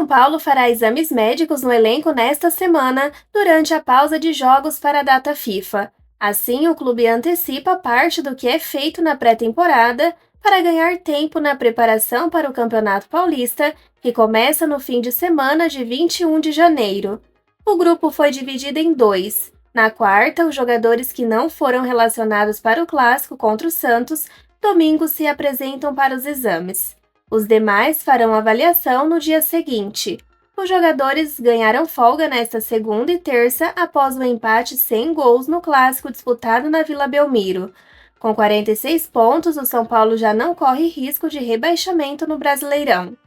São Paulo fará exames médicos no elenco nesta semana, durante a pausa de jogos para a data FIFA. Assim, o clube antecipa parte do que é feito na pré-temporada para ganhar tempo na preparação para o Campeonato Paulista, que começa no fim de semana de 21 de janeiro. O grupo foi dividido em dois. Na quarta, os jogadores que não foram relacionados para o clássico contra o Santos, domingo se apresentam para os exames. Os demais farão avaliação no dia seguinte. Os jogadores ganharam folga nesta segunda e terça após o empate sem gols no clássico disputado na Vila Belmiro. Com 46 pontos, o São Paulo já não corre risco de rebaixamento no Brasileirão.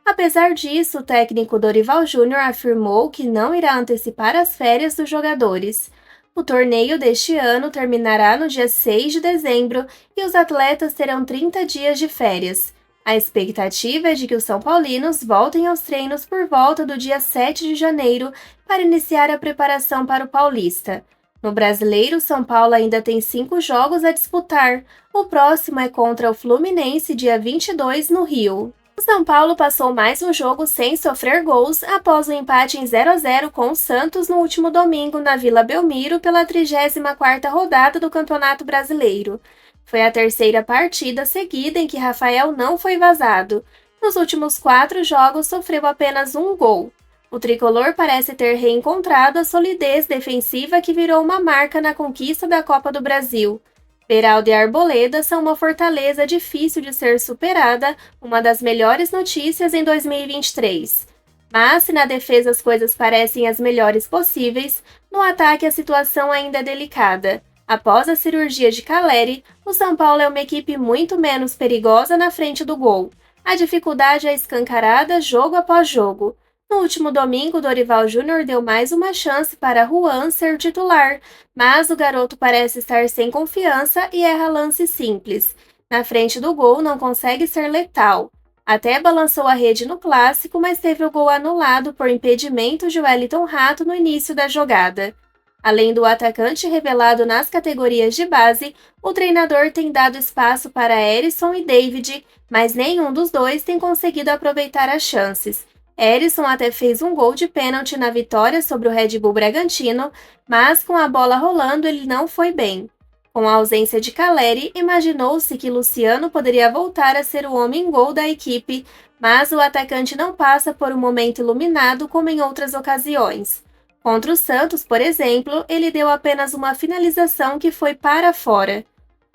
Apesar disso, o técnico Dorival Júnior afirmou que não irá antecipar as férias dos jogadores. O torneio deste ano terminará no dia 6 de dezembro e os atletas terão 30 dias de férias. A expectativa é de que os São Paulinos voltem aos treinos por volta do dia 7 de janeiro para iniciar a preparação para o Paulista. No Brasileiro, São Paulo ainda tem 5 jogos a disputar. O próximo é contra o Fluminense, dia 22, no Rio. O São Paulo passou mais um jogo sem sofrer gols após o empate em 0-0 com o Santos no último domingo na Vila Belmiro pela 34ª rodada do Campeonato Brasileiro. Foi a terceira partida seguida em que Rafael não foi vazado. Nos últimos 4 jogos sofreu apenas um gol. O tricolor parece ter reencontrado a solidez defensiva que virou uma marca na conquista da Copa do Brasil. Beraldo e Arboleda são uma fortaleza difícil de ser superada, uma das melhores notícias em 2023. Mas, se na defesa as coisas parecem as melhores possíveis, no ataque a situação ainda é delicada. Após a cirurgia de Caleri, o São Paulo é uma equipe muito menos perigosa na frente do gol. A dificuldade é escancarada jogo após jogo. No último domingo, Dorival Júnior deu mais uma chance para Juan ser titular, mas o garoto parece estar sem confiança e erra lances simples. Na frente do gol, não consegue ser letal. Até balançou a rede no clássico, mas teve o gol anulado por impedimento de Wellington Rato no início da jogada. Além do atacante revelado nas categorias de base, o treinador tem dado espaço para Erisson e David, mas nenhum dos dois tem conseguido aproveitar as chances. Erisson até fez um gol de pênalti na vitória sobre o Red Bull Bragantino, mas com a bola rolando ele não foi bem. Com a ausência de Caleri, imaginou-se que Luciano poderia voltar a ser o homem-gol da equipe, mas o atacante não passa por um momento iluminado como em outras ocasiões. Contra o Santos, por exemplo, ele deu apenas uma finalização que foi para fora.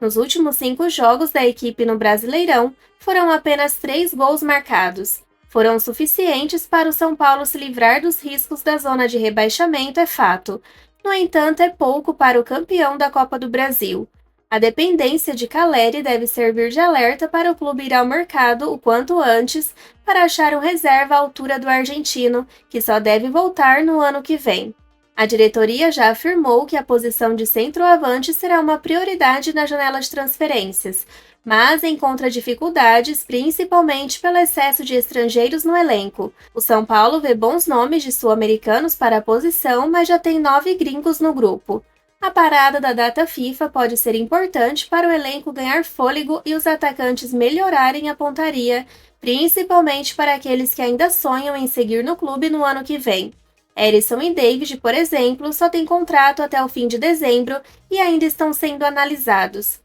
Nos últimos 5 jogos da equipe no Brasileirão, foram apenas 3 gols marcados. Foram suficientes para o São Paulo se livrar dos riscos da zona de rebaixamento, é fato. No entanto, é pouco para o campeão da Copa do Brasil. A dependência de Caleri deve servir de alerta para o clube ir ao mercado o quanto antes para achar um reserva à altura do argentino, que só deve voltar no ano que vem. A diretoria já afirmou que a posição de centroavante será uma prioridade na janela de transferências, mas encontra dificuldades, principalmente pelo excesso de estrangeiros no elenco. O São Paulo vê bons nomes de sul-americanos para a posição, mas já tem 9 gringos no grupo. A parada da data FIFA pode ser importante para o elenco ganhar fôlego e os atacantes melhorarem a pontaria, principalmente para aqueles que ainda sonham em seguir no clube no ano que vem. Erisson e David, por exemplo, só têm contrato até o fim de dezembro e ainda estão sendo analisados.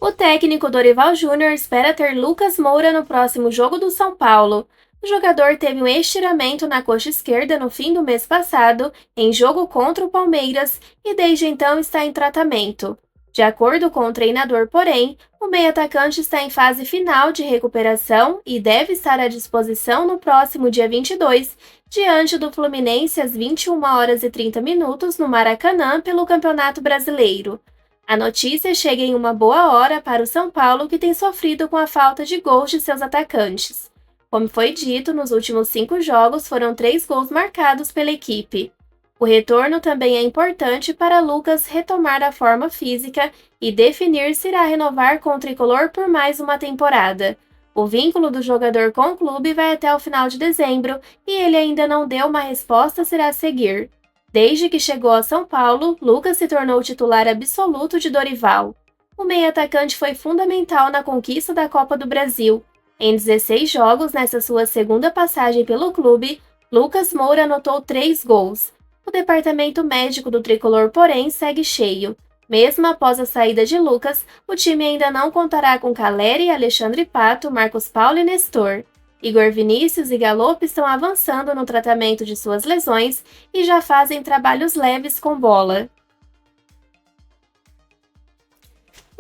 O técnico Dorival Júnior espera ter Lucas Moura no próximo jogo do São Paulo. O jogador teve um estiramento na coxa esquerda no fim do mês passado, em jogo contra o Palmeiras, e desde então está em tratamento. De acordo com o treinador, porém, o meio-atacante está em fase final de recuperação e deve estar à disposição no próximo dia 22, diante do Fluminense às 21h30 no Maracanã pelo Campeonato Brasileiro. A notícia chega em uma boa hora para o São Paulo, que tem sofrido com a falta de gols de seus atacantes. Como foi dito, nos últimos 5 jogos foram 3 gols marcados pela equipe. O retorno também é importante para Lucas retomar a forma física e definir se irá renovar com o tricolor por mais uma temporada. O vínculo do jogador com o clube vai até o final de dezembro e ele ainda não deu uma resposta se irá seguir. Desde que chegou a São Paulo, Lucas se tornou o titular absoluto de Dorival. O meio-atacante foi fundamental na conquista da Copa do Brasil. Em 16 jogos nessa sua segunda passagem pelo clube, Lucas Moura anotou 3 gols. O departamento médico do tricolor, porém, segue cheio. Mesmo após a saída de Lucas, o time ainda não contará com Caleri, Alexandre Pato, Marcos Paulo e Nestor. Igor Vinícius e Galopo estão avançando no tratamento de suas lesões e já fazem trabalhos leves com bola.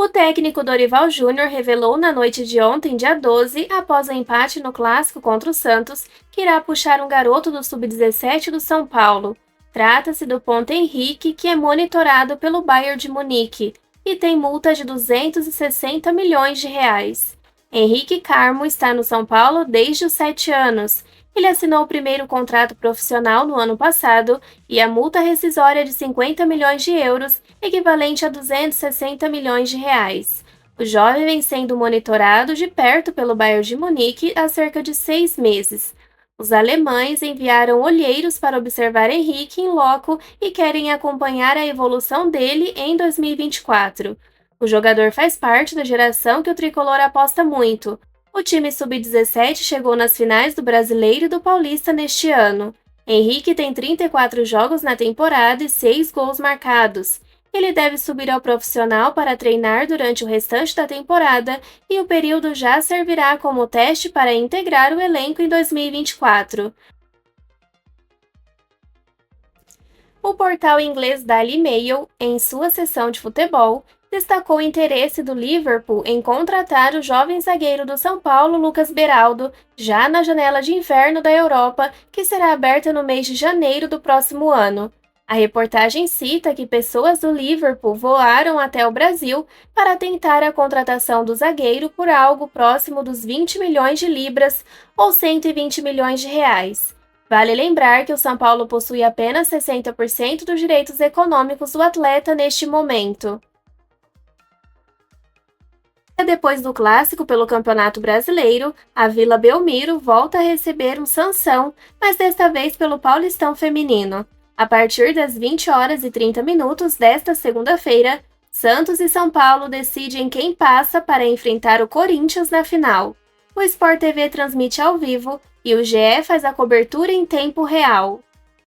O técnico Dorival Júnior revelou na noite de ontem, dia 12, após o empate no clássico contra o Santos, que irá puxar um garoto do sub-17 do São Paulo. Trata-se do ponta Henrique, que é monitorado pelo Bayern de Munique e tem multa de 260 milhões de reais. Henrique Carmo está no São Paulo desde os 7 anos. Ele assinou o primeiro contrato profissional no ano passado e a multa rescisória é de 50 milhões de euros, equivalente a 260 milhões de reais. O jovem vem sendo monitorado de perto pelo Bayern de Munique há cerca de 6 meses. Os alemães enviaram olheiros para observar Henrique em loco e querem acompanhar a evolução dele em 2024. O jogador faz parte da geração que o tricolor aposta muito. O time sub-17 chegou nas finais do Brasileiro e do Paulista neste ano. Henrique tem 34 jogos na temporada e 6 gols marcados. Ele deve subir ao profissional para treinar durante o restante da temporada e o período já servirá como teste para integrar o elenco em 2024. O portal inglês Daily Mail, em sua seção de futebol, destacou o interesse do Liverpool em contratar o jovem zagueiro do São Paulo, Lucas Beraldo, já na janela de inverno da Europa, que será aberta no mês de janeiro do próximo ano. A reportagem cita que pessoas do Liverpool voaram até o Brasil para tentar a contratação do zagueiro por algo próximo dos 20 milhões de libras ou 120 milhões de reais. Vale lembrar que o São Paulo possui apenas 60% dos direitos econômicos do atleta neste momento. Depois do clássico pelo Campeonato Brasileiro, a Vila Belmiro volta a receber um Sansão, mas desta vez pelo Paulistão Feminino. A partir das 20h30 desta segunda-feira, Santos e São Paulo decidem quem passa para enfrentar o Corinthians na final. O Sport TV transmite ao vivo e o GE faz a cobertura em tempo real.